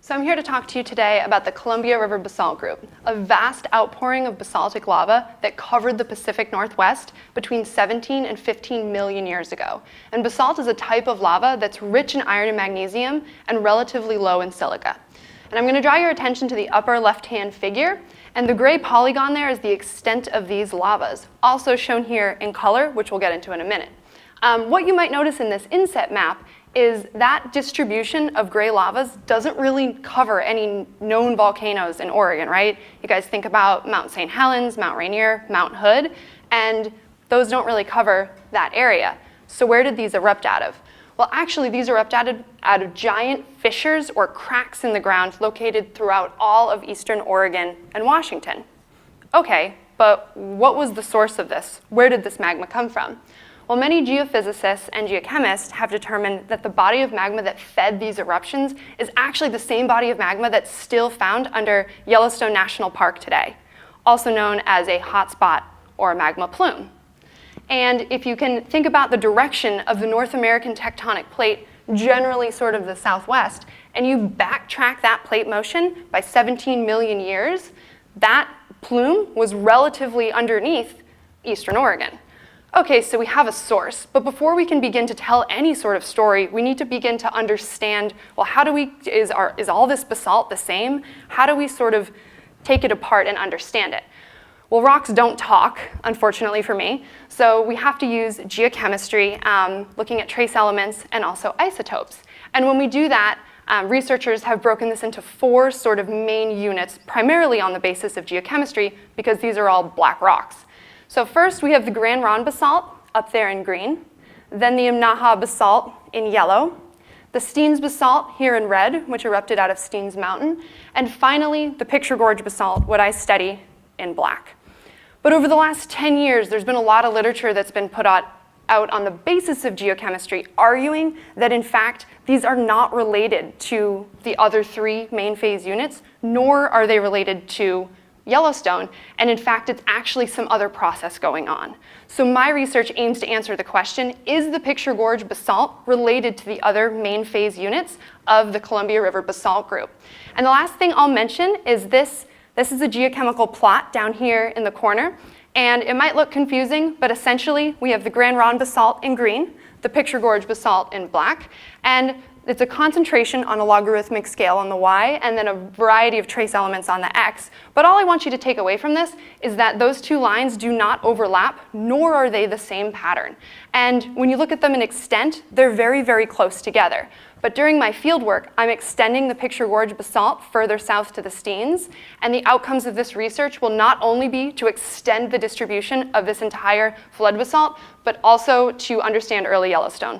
So I'm here to talk to you today about the Columbia River Basalt Group, a vast outpouring of basaltic lava that covered the Pacific Northwest between 17 and 15 million years ago. And basalt is a type of lava that's rich in iron and magnesium and relatively low in silica. And I'm going to draw your attention to the upper left-hand figure, and the gray polygon there is the extent of these lavas, also shown here in color, which we'll get into in a minute. What you might notice in this inset map is that distribution of gray lavas doesn't really cover any known volcanoes in Oregon, right? You guys think about Mount St. Helens, Mount Rainier, Mount Hood, and those don't really cover that area. So where did these erupt out of? Well, actually, these erupted out of giant fissures or cracks in the ground located throughout all of eastern Oregon and Washington. Okay, but what was the source of this? Where did this magma come from? Well, many geophysicists and geochemists have determined that the body of magma that fed these eruptions is actually the same body of magma that's still found under Yellowstone National Park today, also known as a hotspot or a magma plume. And if you can think about the direction of the North American tectonic plate, generally sort of the southwest, and you backtrack that plate motion by 17 million years, that plume was relatively underneath eastern Oregon. Okay, so we have a source, but before we can begin to tell any sort of story, we need to begin to understand, well, is all this basalt the same? How do we sort of take it apart and understand it? Well, rocks don't talk, unfortunately for me, so we have to use geochemistry, looking at trace elements and also isotopes. And when we do that, researchers have broken this into four sort of main units, primarily on the basis of geochemistry, because these are all black rocks. So first we have the Grand Ronde basalt up there in green, then the Imnaha basalt in yellow, the Steens basalt here in red, which erupted out of Steens Mountain, and finally the Picture Gorge basalt, what I study, in black. But over the last 10 years, there's been a lot of literature that's been put out on the basis of geochemistry, arguing that in fact these are not related to the other three main phase units, nor are they related to Yellowstone, and in fact it's actually some other process going on. So my research aims to answer the question, is the Picture Gorge basalt related to the other main phase units of the Columbia River Basalt Group? And the last thing I'll mention is this is a geochemical plot down here in the corner, and it might look confusing, but essentially we have the Grand Ronde basalt in green, the Picture Gorge basalt in black, and it's a concentration on a logarithmic scale on the y, and then a variety of trace elements on the x. But all I want you to take away from this is that those two lines do not overlap, nor are they the same pattern. And when you look at them in extent, they're very, very close together. But during my field work, I'm extending the Picture Gorge basalt further south to the Steens, and the outcomes of this research will not only be to extend the distribution of this entire flood basalt, but also to understand early Yellowstone.